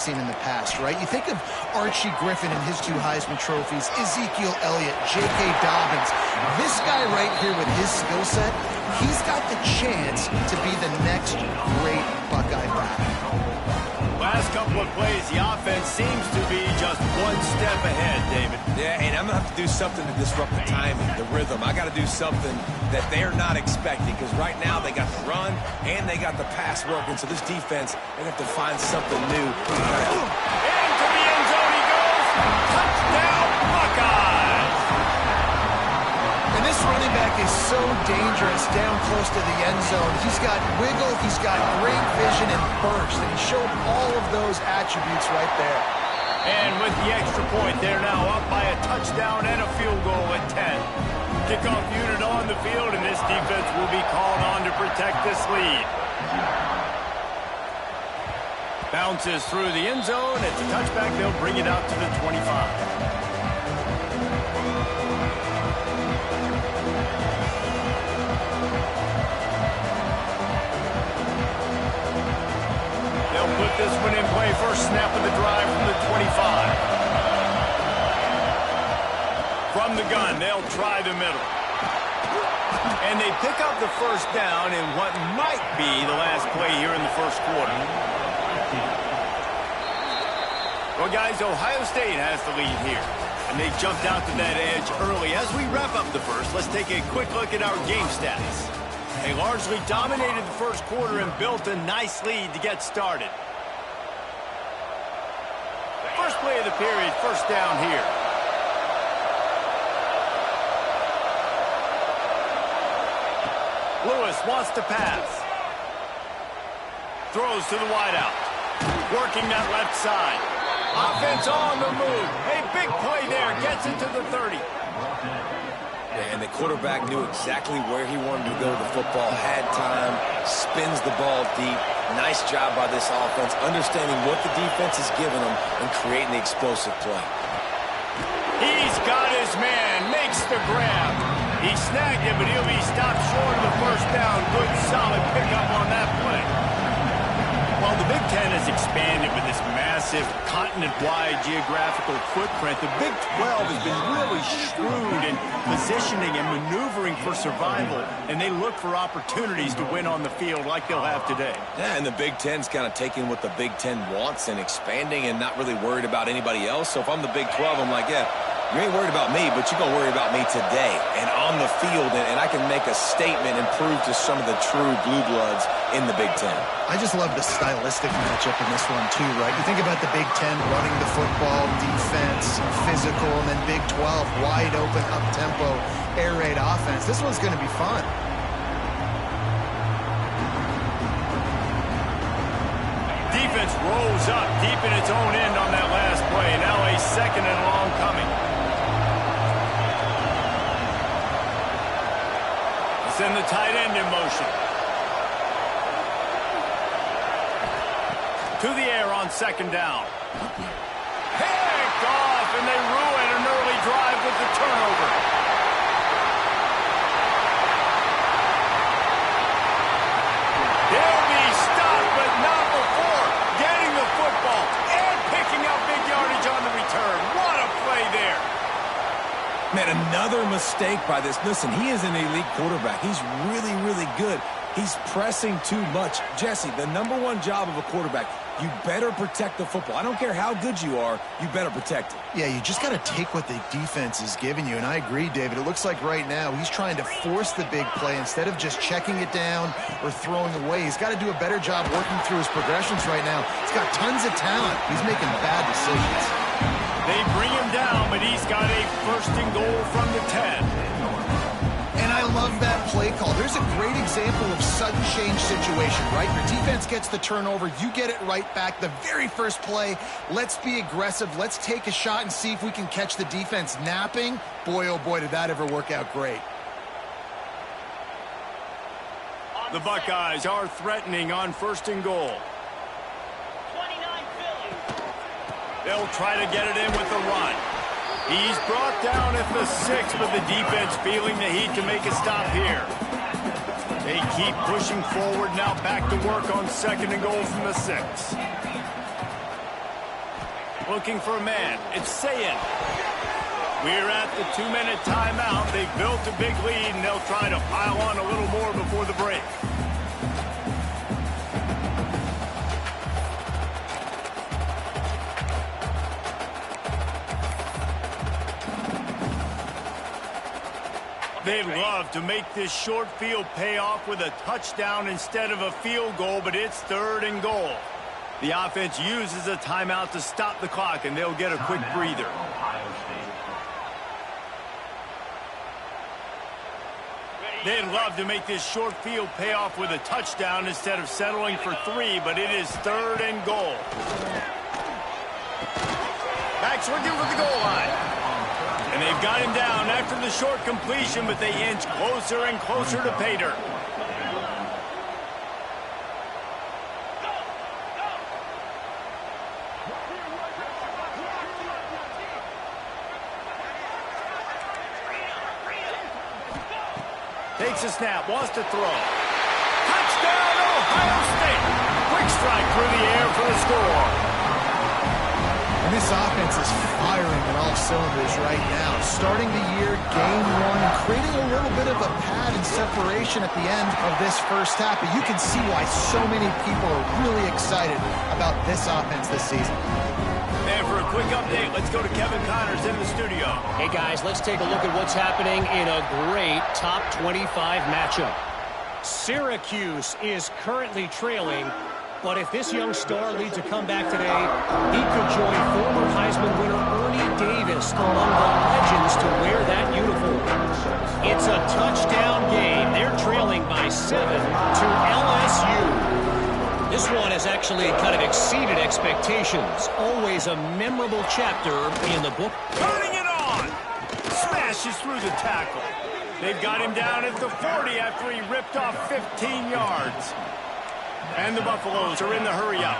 seen in the past, right? You think of Archie Griffin and his 2 Heisman trophies, Ezekiel Elliott, J.K. Dobbins. This guy right here with his skill set, he's got the chance to be the next great Buckeye back. Last couple of plays, the offense seems to be just one step ahead, David. Yeah, and I'm going to have to do something to disrupt the timing, the rhythm. I got to do something that they're not expecting, because right now they got the run and they got the pass working. So this defense, they have to find something new. Into the end zone he goes. Touchdown, Buckeyes! And this running back is so dangerous down close to the end zone. He's got wiggle, he's got great vision and burst, and he showed all of those attributes right there. And with the extra point, they're now up by a touchdown and a field goal at 10. Kickoff unit on the field, and this defense will be called on to protect this lead. Bounces through the end zone. It's a touchback. They'll bring it out to the 25. Put this one in play. First snap of the drive from the 25. From the gun, they'll try the middle. And they pick up the first down in what might be the last play here in the first quarter. Well, guys, Ohio State has the lead here. And they jumped out to that edge early. As we wrap up the first, let's take a quick look at our game stats. They largely dominated the first quarter and built a nice lead to get started. First play of the period, first down here. Lewis wants to pass. Throws to the wideout. Working that left side. Offense on the move. A big play there. Gets it to the 30. And the quarterback knew exactly where he wanted to go. The football had time, spins the ball deep. Nice job by this offense, understanding what the defense is giving them and creating the explosive play. He's got his man, makes the grab. He snagged him, but he'll be stopped short of the first down. Good, solid pickup on that play. Well, the Big Ten has expanded with this massive continent-wide geographical footprint. The Big 12 has been really shrewd in positioning and maneuvering for survival, and they look for opportunities to win on the field like they'll have today. Yeah, and the Big Ten's kind of taking what the Big Ten wants and expanding and not really worried about anybody else. So if I'm the Big 12, I'm like, yeah, you ain't worried about me, but you're going to worry about me today and on the field, and I can make a statement and prove to some of the true blue bloods in the Big Ten. I just love the stylistic matchup in this one too, right? You think about the Big Ten running the football, defense, physical, and then Big 12, wide open, up-tempo, air raid offense. This one's going to be fun. Defense rolls up deep in its own end on that last play. Now a second and long coming. Send the tight end in motion. To the air on second down. Picked off, and they ruin an early drive with the turnover. They'll be stopped, but not before getting the football and picking up big yardage on the return. What a play there. Man, another mistake by this. Listen, he is an elite quarterback. He's really, really good. He's pressing too much. Jesse, the #1 job of a quarterback, you better protect the football. I don't care how good you are, you better protect it. Yeah, you just got to take what the defense is giving you, and I agree, David. It looks like right now he's trying to force the big play instead of just checking it down or throwing away. He's got to do a better job working through his progressions right now. He's got tons of talent. He's making bad decisions. They bring him down, but he's got a first and goal from the 10. And I love that play call. There's a great example of sudden change situation, right? Your defense gets the turnover. You get it right back. The very first play, let's be aggressive. Let's take a shot and see if we can catch the defense napping. Boy, oh boy, did that ever work out great. The Buckeyes are threatening on first and goal. They'll try to get it in with the run. He's brought down at the 6, but the defense feeling the heat to make a stop here. They keep pushing forward now, back to work on second and goal from the 6. looking for a man. It's Sayin. We're at the 2-minute timeout. They've built a big lead, and they'll try to pile on a little more before the break. They'd love to make this short field pay off with a touchdown instead of a field goal, but it's 3rd and goal. The offense uses a timeout to stop the clock, and they'll get a quick breather. They'd love to make this short field pay off with a touchdown instead of settling for 3, but it is 3rd and goal. Back swinging for the goal line. And they've got him down after the short completion, but they inch closer and closer to pay dirt. Takes a snap, wants to throw. Touchdown, Ohio State! Quick strike through the air for the score. And this offense is firing on all cylinders right now. Starting the year, game 1, creating a little bit of a pad and separation at the end of this first half. But you can see why so many people are really excited about this offense this season. And for a quick update, let's go to Kevin Connors in the studio. Hey, guys, let's take a look at what's happening in a great top 25 matchup. Syracuse is currently trailing, but if this young star leads a comeback today, he could join former Heisman winner Ernie Davis among the legends to wear that uniform. It's a touchdown game. They're trailing by 7 to LSU. This one has actually kind of exceeded expectations. Always a memorable chapter in the book. Turning it on! Smashes through the tackle. They've got him down at the 40 after he ripped off 15 yards. And the Buffaloes are in the hurry-up.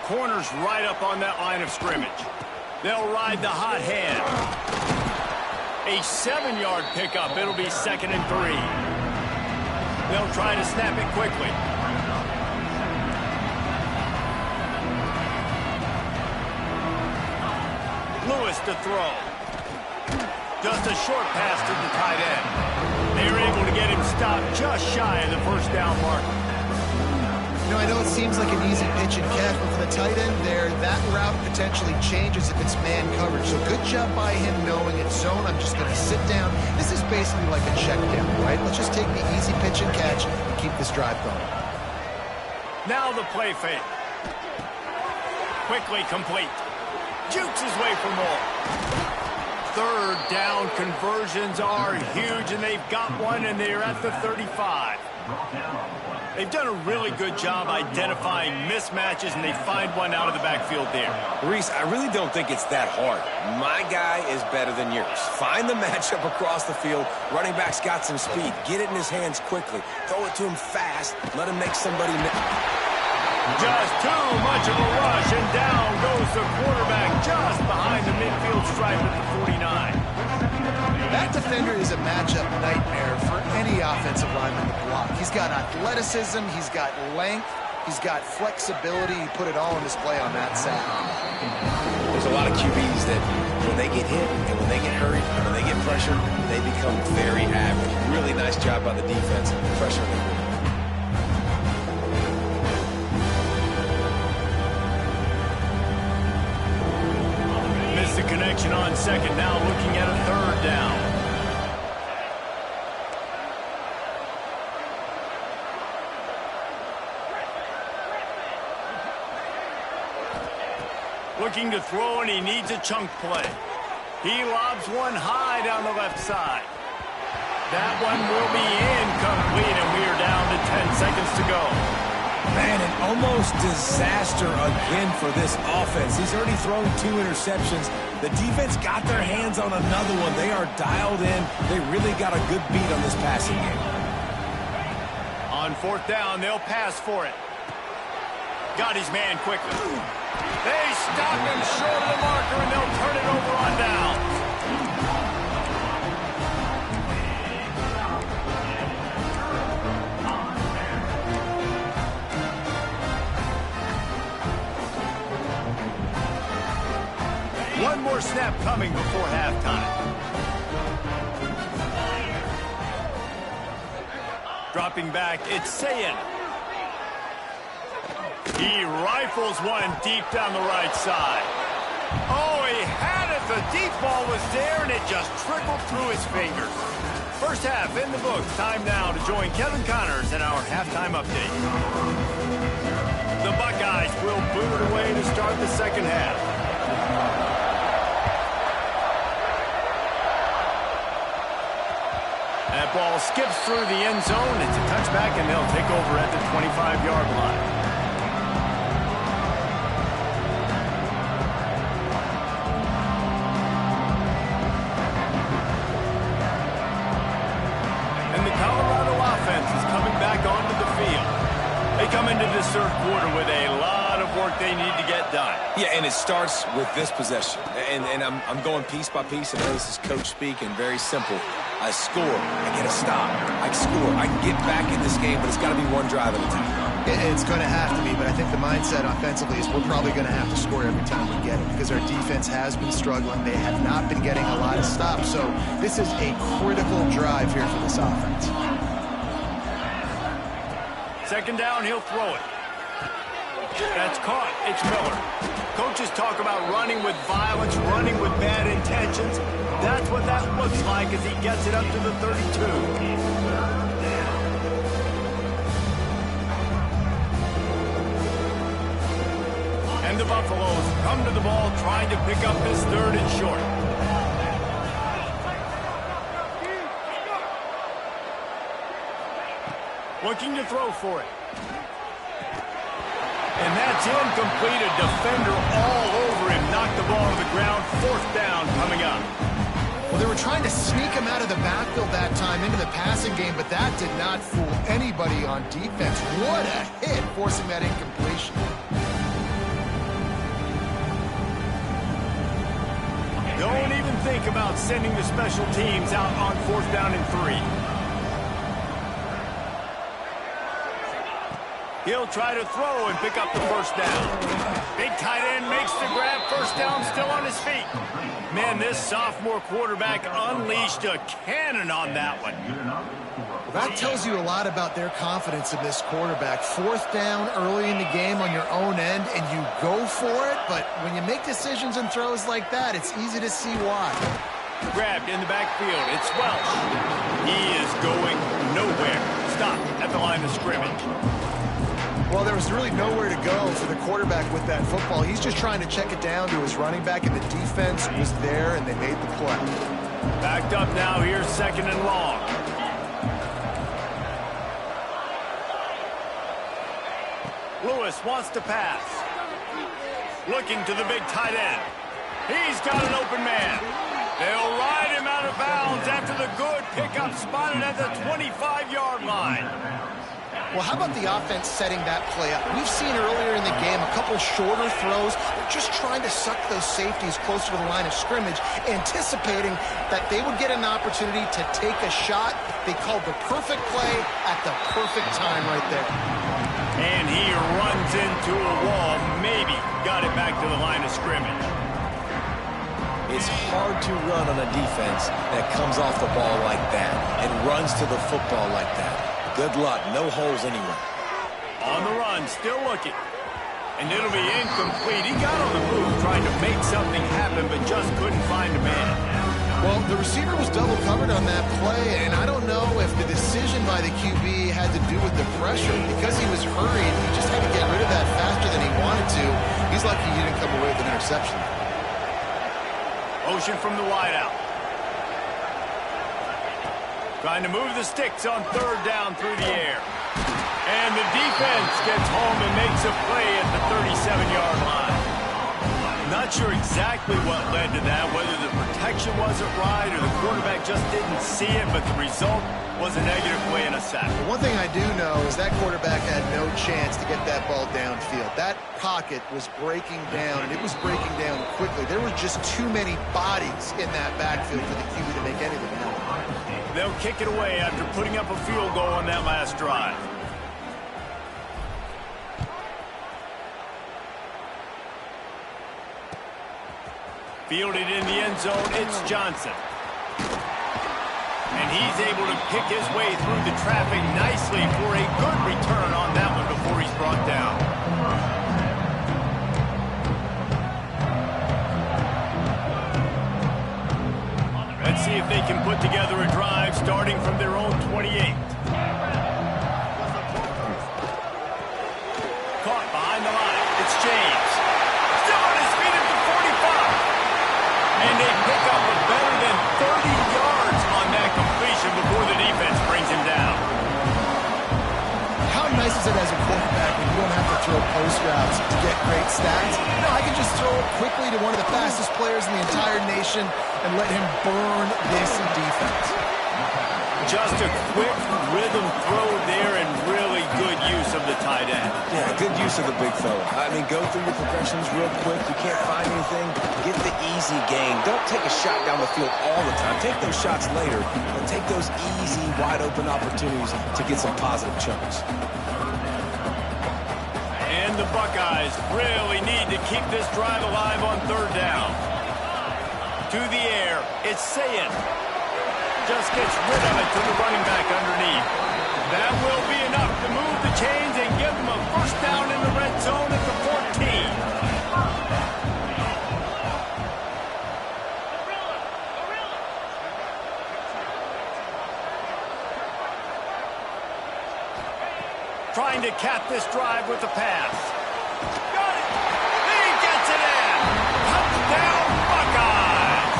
Corners right up on that line of scrimmage. They'll ride the hot hand. A 7-yard pickup. It'll be 2nd and 3. They'll try to snap it quickly. Lewis to throw. Just a short pass to the tight end. They were able to get him stopped just shy of the first down mark. You know, I know it seems like an easy pitch and catch, but for the tight end there, that route potentially changes if it's man coverage. So good job by him knowing it's zone. I'm just going to sit down. This is basically like a check down, right? Let's just take the easy pitch and catch and keep this drive going. Now the play fake. Quickly complete. Jukes his way for more. 3rd down conversions are huge, and they've got one, and they're at the 35. They've done a really good job identifying mismatches, and they find one out of the backfield there. Reese, I really don't think it's that hard. My guy is better than yours. Find the matchup across the field. Running back's got some speed. Get it in his hands quickly. Throw it to him fast. Let him make somebody miss. Just too much of a rush, and down goes the quarterback just behind the midfield stripe at the 49. That defender is a matchup nightmare for any offensive lineman to block. He's got athleticism, he's got length, he's got flexibility. He put it all on display on that side. There's a lot of QBs that when they get hit and when they get hurried and when they get pressured, they become very average. Really nice job by the defense pressuring them. Missed the connection on 2nd, now looking at a 3rd down. Looking to throw, and he needs a chunk play. He lobs one high down the left side. That one will be incomplete, and we are down to 10 seconds to go. Man, an almost disaster again for this offense. He's already thrown 2 interceptions. The defense got their hands on another one. They are dialed in. They really got a good beat on this passing game. On 4th down, they'll pass for it. Got his man quickly. They stop him short of the marker, and they'll turn it over on down. One more snap coming before halftime. Dropping back, it's Sayin. He rifles one deep down the right side. Oh, he had it. The deep ball was there, and it just trickled through his fingers. First half in the books. Time now to join Kevin Connors in our halftime update. The Buckeyes will boot it away to start the second half. That ball skips through the end zone. It's a touchback, and they'll take over at the 25-yard line. They come into this third quarter with a lot of work they need to get done. Yeah, and it starts with this possession. And I'm going piece by piece. I know this is coach speak and very simple. I score. I get a stop. I score. I can get back in this game, but it's got to be one drive at a time. It's going to have to be, but I think the mindset offensively is we're probably going to have to score every time we get it because our defense has been struggling. They have not been getting a lot of stops. So this is a critical drive here for this offense. Second down, he'll throw it. That's caught. It's Miller. Coaches talk about running with violence, running with bad intentions. That's what that looks like as he gets it up to the 32. And the Buffaloes come to the ball trying to pick up this third and short. Looking to throw for it. And that's incomplete. A defender all over him. Knocked the ball to the ground. Fourth down coming up. Well, they were trying to sneak him out of the backfield that time into the passing game, but that did not fool anybody on defense. What a hit, forcing that incompletion. Don't even think about sending the special teams out on fourth down and 3. He'll try to throw and pick up the first down. Big tight end makes the grab. First down, still on his feet. Man, this sophomore quarterback unleashed a cannon on that one. Well, that tells you a lot about their confidence in this quarterback. Fourth down early in the game on your own end, and you go for it. But when you make decisions and throws like that, it's easy to see why. Grabbed in the backfield. It's Welch. He is going nowhere. Stop at the line of scrimmage. Well, there was really nowhere to go for the quarterback with that football. He's just trying to check it down to his running back, and the defense was there, and they made the play. Backed up now. Here's second and long. Lewis wants to pass. Looking to the big tight end. He's got an open man. They'll ride him out of bounds after the good pickup spotted at the 25-yard line. Well, how about the offense setting that play up? We've seen earlier in the game a couple shorter throws. They're just trying to suck those safeties closer to the line of scrimmage, anticipating that they would get an opportunity to take a shot. They called the perfect play at the perfect time right there. And he runs into a wall. Maybe got it back to the line of scrimmage. It's hard to run on a defense that comes off the ball like that and runs to the football like that. Good luck. No holes anywhere. On the run, still looking. And it'll be incomplete. He got on the move trying to make something happen, but just couldn't find a man. Well, the receiver was double covered on that play, and I don't know if the decision by the QB had to do with the pressure. Because he was hurried, he just had to get rid of that faster than he wanted to. He's lucky he didn't come away with an interception. Motion from the wideout. Trying to move the sticks on third down through the air. And the defense gets home and makes a play at the 37-yard line. Not sure exactly what led to that, whether the protection wasn't right or the quarterback just didn't see it, but the result was a negative play and a sack. The one thing I do know is that quarterback had no chance to get that ball downfield. That pocket was breaking down, and it was breaking down quickly. There were just too many bodies in that backfield for the QB to make anything happen. They'll kick it away after putting up a field goal on that last drive. Fielded in the end zone, it's Johnson. And he's able to pick his way through the traffic nicely for a good return on that one before he's brought down. Let's see if they can put together a drive starting from their own 28. Caught behind the line. It's James. Still on his feet at the 45. And they pick up a better than 30 yards on that completion before the defense brings him down. How nice is it as a quarterback when you don't have to throw post routes to get great stats? No, I can just throw it quickly to one of the fastest players in the entire nation and let him burn this defense. Just a quick rhythm throw there and really good use of the tight end. Yeah, good use of the big fella. I mean, go through your progressions real quick. You can't find anything, get the easy gain. Don't take a shot down the field all the time. Take those shots later, but take those easy, wide-open opportunities to get some positive chunks. And the Buckeyes really need to keep this drive alive on third down. To the air, it's Sayin. Just gets rid of it to the running back underneath. That will be enough to move the chains and give them a first down in the red zone at the 14. Trying to cap this drive with the pass. Got it! He gets it in! Touchdown, Buckeyes!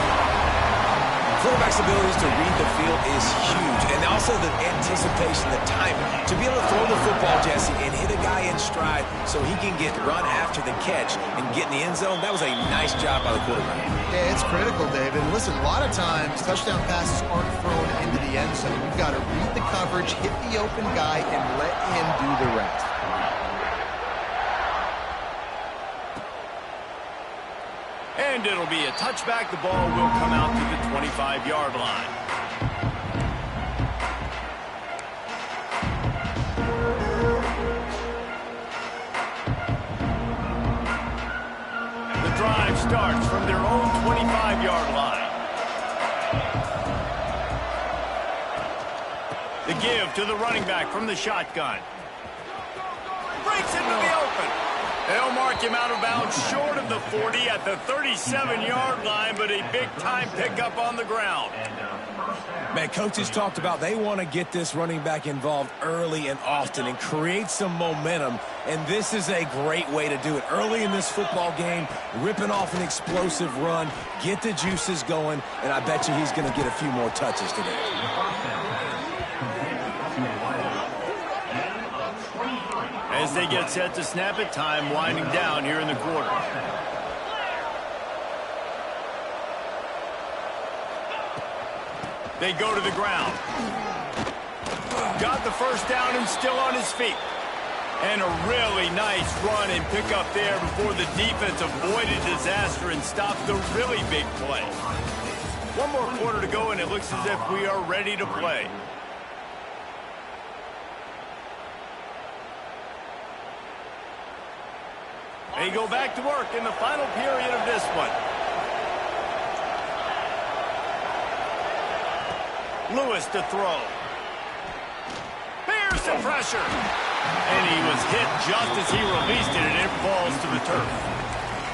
Quarterback's abilities to read the field is huge, and also the anticipation, the timing. To be able to throw the football, Jesse, and hit a guy in stride so he can get run after the catch and get in the end zone, that was a nice job by the quarterback. Yeah, it's critical, David. Listen, a lot of times, touchdown passes aren't thrown into the end zone. You've got to read the coverage, hit the open guy, and let him do the rest. And it'll be a touchback. The ball will come out to the 25-yard line. The drive starts from their own 25-yard line. The give to the running back from the shotgun. Breaks into the open. They'll mark him out of bounds short of the 40 at the 37-yard line, but a big-time pickup on the ground. Man, coaches talked about they want to get this running back involved early and often and create some momentum, and this is a great way to do it. Early in this football game, ripping off an explosive run, get the juices going, and I bet you he's going to get a few more touches today. As they get set to snap it, time winding down here in the quarter. They go to the ground. Got the first down and still on his feet. And a really nice run and pickup there before the defense avoided disaster and stopped the really big play. One more quarter to go, and it looks as if we are ready to play. They go back to work in the final period of this one. Lewis to throw. Here's some pressure. And he was hit just as he released it, and it falls to the turf.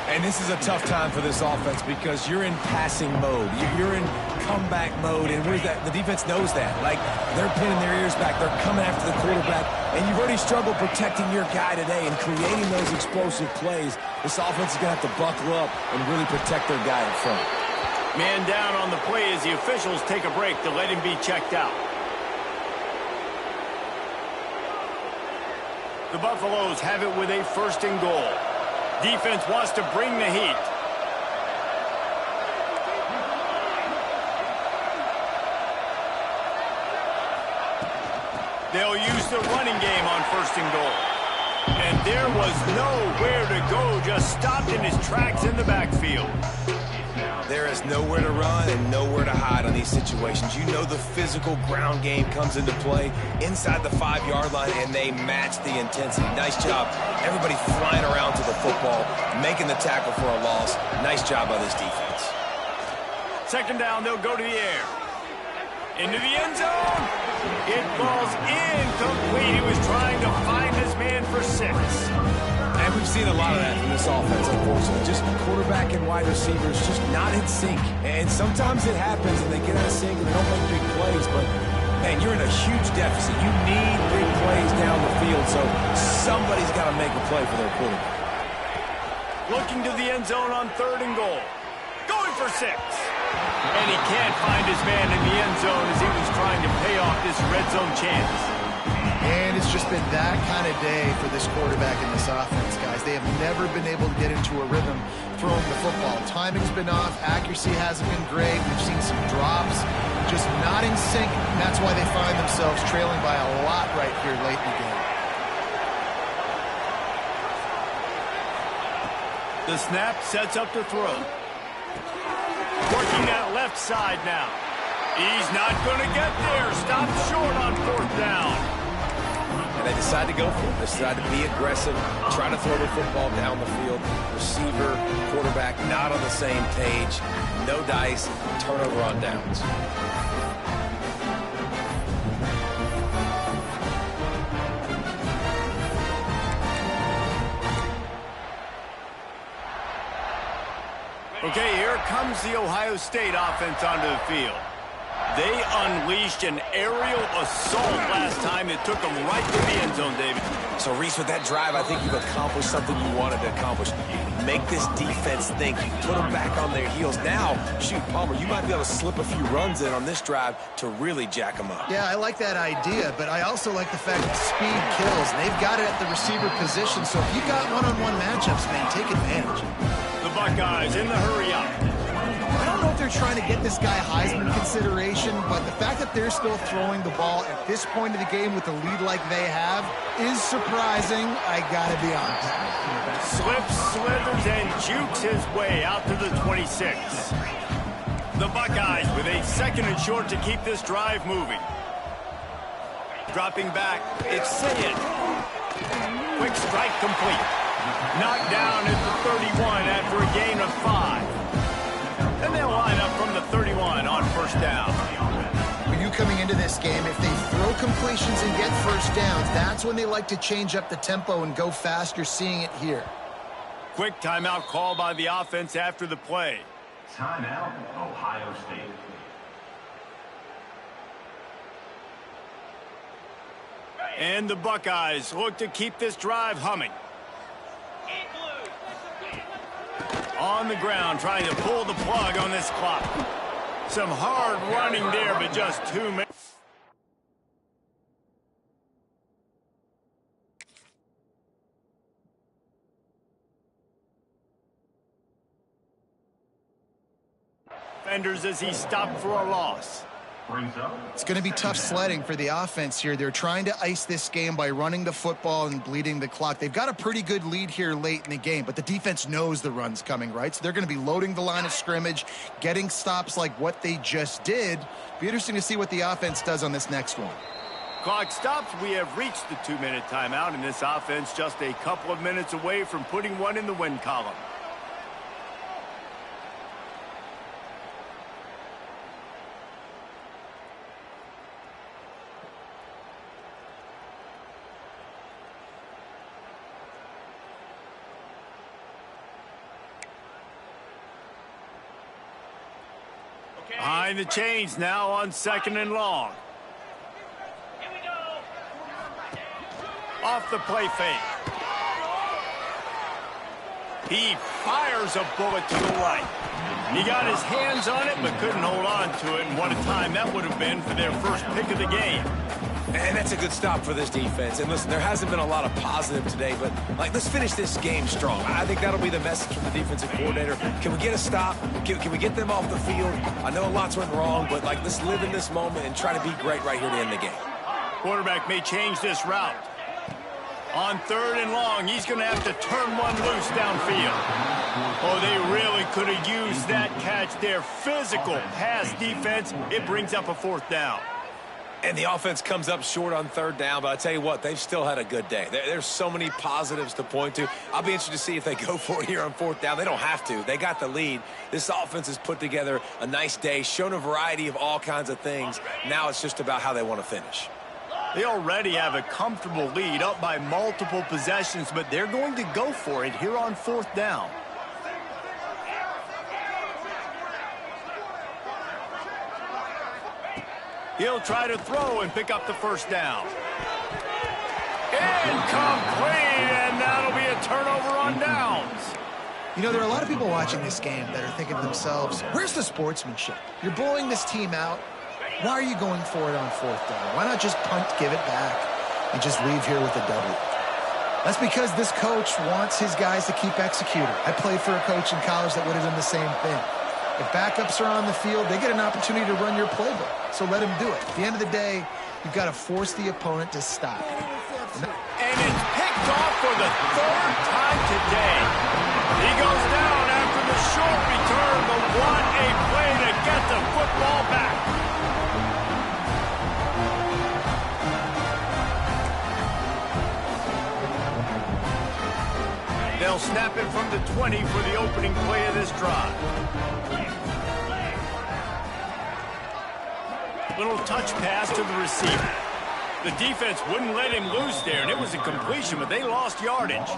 And this is a tough time for this offense because you're in passing mode. You're in comeback mode, and what is that? The defense knows that. Like, they're pinning their ears back. They're coming after the quarterback, and you've already struggled protecting your guy today and creating those explosive plays. This offense is going to have to buckle up and really protect their guy in front. Man down on the play as the officials take a break to let him be checked out. The Buffaloes have it with a first and goal. Defense wants to bring the heat. They'll use the running game on first and goal. And there was nowhere to go, just stopped in his tracks in the backfield. There is nowhere to run and nowhere to hide on these situations. You know the physical ground game comes into play inside the 5-yard line, and they match the intensity. Nice job. Everybody flying around to the football, making the tackle for a loss. Nice job by this defense. Second down, they'll go to the air. Into the end zone. It falls incomplete. He was trying to find his man for 6. And we've seen a lot of that from this offense, unfortunately. Just quarterback and wide receivers just not in sync. And sometimes it happens and they get out of sync and they don't make big plays. But, man, you're in a huge deficit. You need big plays down the field. So somebody's got to make a play for their quarterback. Looking to the end zone on 3rd and goal. Going for 6. And he can't find his man in the end zone as he was trying to pay off this red zone chance. And it's just been that kind of day for this quarterback in this offense, guys. They have never been able to get into a rhythm throwing the football. Timing's been off. Accuracy hasn't been great. We've seen some drops. Just not in sync. And that's why they find themselves trailing by a lot right here late in the game. The snap sets up to throw. Working that left side now. He's not going to get there. Stopped short on 4th down. And they decide to go for it. They decide to be aggressive, try to throw the football down the field. Receiver, quarterback, not on the same page. No dice, turnover on downs. Okay, here comes the Ohio State offense onto the field. They unleashed an aerial assault last time. It took them right to the end zone, David. So, Reese, with that drive, I think you've accomplished something you wanted to accomplish. Make this defense think. Put them back on their heels. Now, shoot, Palmer, you might be able to slip a few runs in on this drive to really jack them up. Yeah, I like that idea, but I also like the fact that speed kills. And they've got it at the receiver position, so if you've got one-on-one matchups, man, take advantage. The Buckeyes in the hurry-up. I don't know if they're trying to get this guy Heisman consideration, but the fact that they're still throwing the ball at this point of the game with the lead like they have is surprising, I gotta be honest. Slips, slithers, and jukes his way out to the 26. The Buckeyes with a 2nd and short to keep this drive moving. Dropping back, it's Sayed. Quick strike complete. Knocked down at the 31 after a gain of 5. And they'll line up from the 31 on 1st down. When you coming into this game, if they throw completions and get 1st downs, that's when they like to change up the tempo and go fast. You're seeing it here. Quick timeout call by the offense after the play. Timeout, Ohio State. And the Buckeyes look to keep this drive humming. On the ground, trying to pull the plug on this clock. Some hard running there, but just 2 minutes. Defenders as he stopped for a loss. It's going to be tough sledding for the offense here. They're trying to ice this game by running the football and bleeding the clock. They've got a pretty good lead here late in the game, but the defense knows the run's coming, right? So they're going to be loading the line of scrimmage, getting stops like what they just did. Be interesting to see what the offense does on this next one. Clock stops. We have reached the 2-minute timeout, and this offense just a couple of minutes away from putting one in the win column. Behind the chains now on 2nd and long. Here we go. Off the play fake. He fires a bullet to the right. He got his hands on it but couldn't hold on to it. And what a time that would have been for their first pick of the game. And that's a good stop for this defense. And listen, there hasn't been a lot of positive today, but let's finish this game strong. I think that'll be the message from the defensive coordinator. Can we get a stop? Can we get them off the field? I know lots went wrong, but let's live in this moment and try to be great right here to end the game. Quarterback may change this route. On 3rd and long, he's going to have to turn one loose downfield. Oh, they really could have used that catch there. Physical pass defense. It brings up a 4th down. And the offense comes up short on 3rd down, but I tell you what, they've still had a good day. There's so many positives to point to. I'll be interested to see if they go for it here on 4th down. They don't have to. They got the lead. This offense has put together a nice day, shown a variety of all kinds of things. Now it's just about how they want to finish. They already have a comfortable lead up by multiple possessions, but they're going to go for it here on 4th down. He'll try to throw and pick up the 1st down. Incomplete, and that'll be a turnover on downs. You know, there are a lot of people watching this game that are thinking to themselves, where's the sportsmanship? You're blowing this team out. Why are you going for it on 4th down? Why not just punt, give it back, and just leave here with a W? That's because this coach wants his guys to keep executing. I played for a coach in college that would have done the same thing. If backups are on the field, they get an opportunity to run your playbook. So let them do it. At the end of the day, you've got to force the opponent to stop. And it's picked off for the 3rd time today. He goes down after the short return, but what a play to get the football back. They'll snap it from the 20 for the opening play of this drive. Little touch pass to the receiver. The defense wouldn't let him loose there, and it was a completion, but they lost yardage.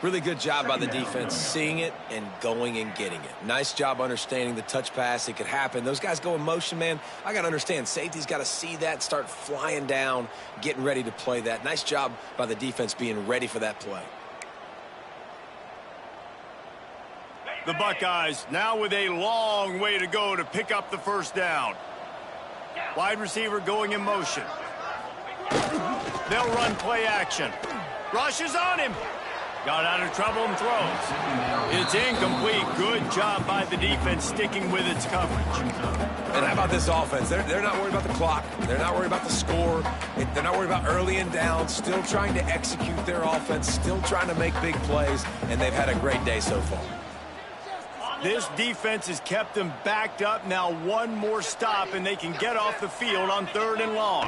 Really good job by the defense, seeing it and going and getting it. Nice job understanding the touch pass. It could happen. Those guys go in motion, man. I got to understand, safety's got to see that, start flying down, getting ready to play that. Nice job by the defense being ready for that play. The Buckeyes now with a long way to go to pick up the 1st down. Wide receiver going in motion. They'll run play action. Rush is on him. Got out of trouble and throws. It's incomplete. Good job by the defense sticking with its coverage. And how about this offense? They're not worried about the clock. They're not worried about the score. They're not worried about early and down. Still trying to execute their offense. Still trying to make big plays. And they've had a great day so far. This defense has kept them backed up. Now one more stop, and they can get off the field on 3rd and long.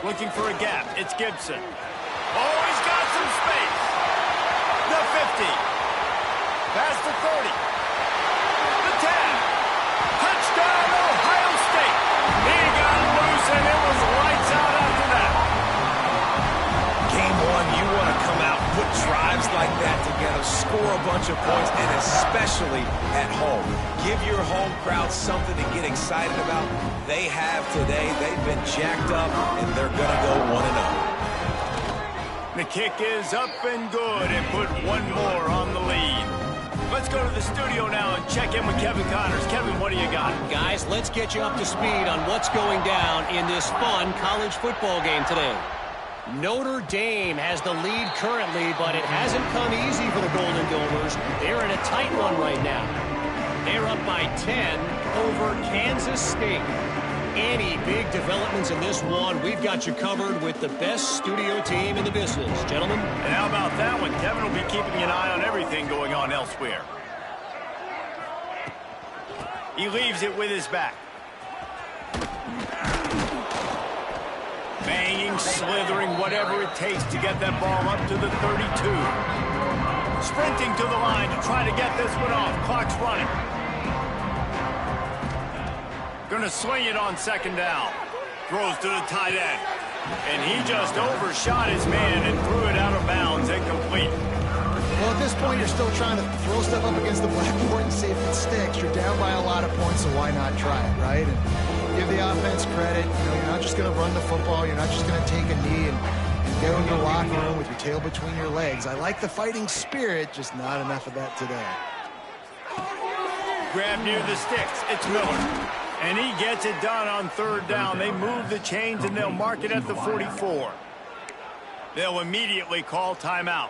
Looking for a gap. It's Gibson. Oh, he's got some space. The 50. Past the 30. The 10. Touchdown, Ohio State. He got loose, and it was lights out after that. Game 1, you want to come out, put drives like that together, score a bunch of points, and especially at home. Give your home crowd something to get excited about. They have today. They've been jacked up, and they're going to go 1-0. The kick is up and good, and put one more on the lead. Let's go to the studio now and check in with Kevin Connors. Kevin, what do you got? Guys, let's get you up to speed on what's going down in this fun college football game today. Notre Dame has the lead currently, but it hasn't come easy for the Golden Domers. They're in a tight one right now. They're up by 10 over Kansas State. Any big developments in this one, we've got you covered with the best studio team in the business. Gentlemen? And how about that one? Kevin will be keeping an eye on everything going on elsewhere. He leaves it with his back. Banging, slithering, whatever it takes to get that ball up to the 32. Sprinting to the line to try to get this one off. Clock's running. Gonna swing it on 2nd down. Throws to the tight end. And he just overshot his man and threw it out of bounds, incomplete. Well, at this point, you're still trying to throw stuff up against the blackboard and see if it sticks. You're down by a lot of points, so why not try it, right? And give the offense credit. You know, you're not just going to run the football. You're not just going to take a knee and go in your locker room with your tail between your legs. I like the fighting spirit, just not enough of that today. Grab near the sticks. It's Miller. And he gets it done on 3rd down. They move the chains, and they'll mark it at the 44. They'll immediately call timeout.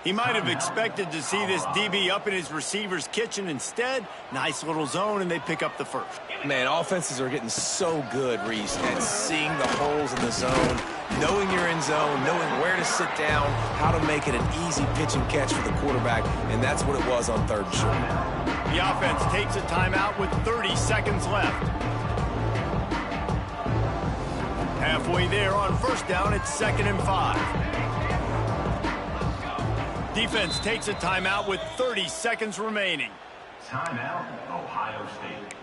He might have expected to see this DB up in his receiver's kitchen. Instead, nice little zone, and they pick up the first. Man, offenses are getting so good, Reese, at seeing the holes in the zone, knowing you're in zone, knowing where to sit down, how to make it an easy pitch and catch for the quarterback, and that's what it was on 3rd and short. The offense takes a timeout with 30 seconds left. Halfway there on 1st down, it's 2nd and 5. Defense takes a timeout with 30 seconds remaining. Timeout, Ohio State.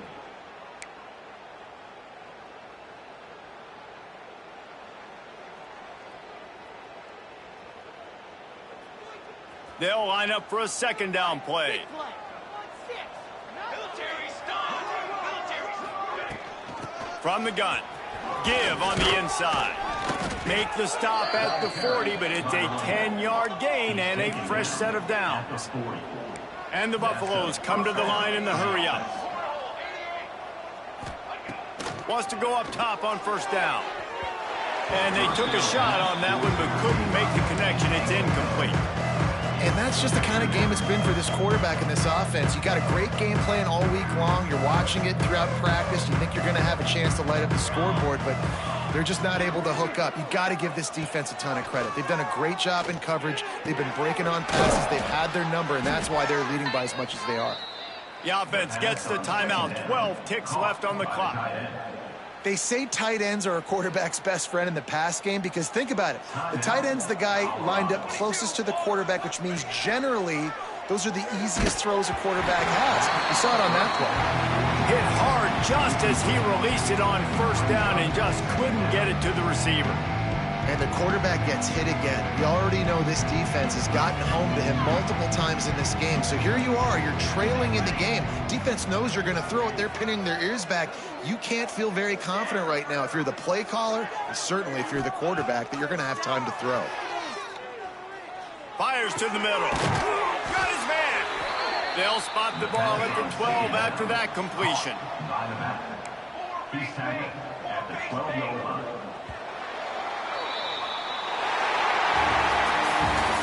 They'll line up for a 2nd down play. From the gun. Give on the inside. Make the stop at the 40, but it's a 10-yard gain and a fresh set of downs. And the Buffaloes come to the line in the hurry-up. Wants to go up top on 1st down. And they took a shot on that one, but couldn't make the connection. It's incomplete. And that's just the kind of game it's been for this quarterback in this offense. You got a great game plan all week long. You're watching it throughout practice. You think you're going to have a chance to light up the scoreboard, but they're just not able to hook up. You got to give this defense a ton of credit. They've done a great job in coverage. They've been breaking on passes. They've had their number, and that's why they're leading by as much as they are. The offense gets the timeout. 12 ticks left on the clock. They say tight ends are a quarterback's best friend in the pass game because think about it. The tight end's the guy lined up closest to the quarterback, which means generally those are the easiest throws a quarterback has. You saw it on that play. Hit hard just as he released it on 1st down and just couldn't get it to the receiver. And the quarterback gets hit again. You already know this defense has gotten home to him multiple times in this game. So here you are, you're trailing in the game. Defense knows you're going to throw it. They're pinning their ears back. You can't feel very confident right now if you're the play caller, and certainly if you're the quarterback, that you're going to have time to throw. Fires to the middle. Got his man. They'll spot the ball at the 12 after that completion. By the back. He's tagged at the 12-yard line.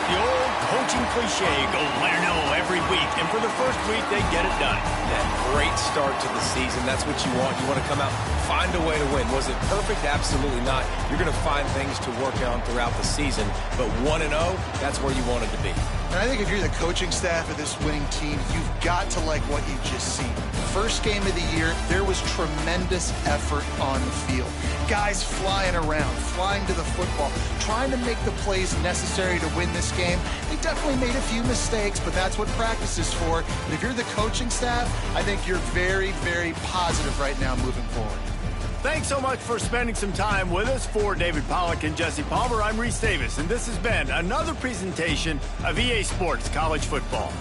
The old coaching cliche, go win or no every week. And for the first week, they get it done. That great start to the season. That's what you want. You want to come out, find a way to win. Was it perfect? Absolutely not. You're going to find things to work on throughout the season. But 1-0, that's where you wanted to be. And I think if you're the coaching staff of this winning team, you've got to like what you've just seen. First game of the year, there was tremendous effort on the field. Guys flying around, flying to the football, trying to make the plays necessary to win this game. They definitely made a few mistakes, but that's what practice is for. And if you're the coaching staff, I think you're very, very positive right now moving forward. Thanks so much for spending some time with us. For David Pollack and Jesse Palmer, I'm Reese Davis, and this has been another presentation of EA Sports College Football.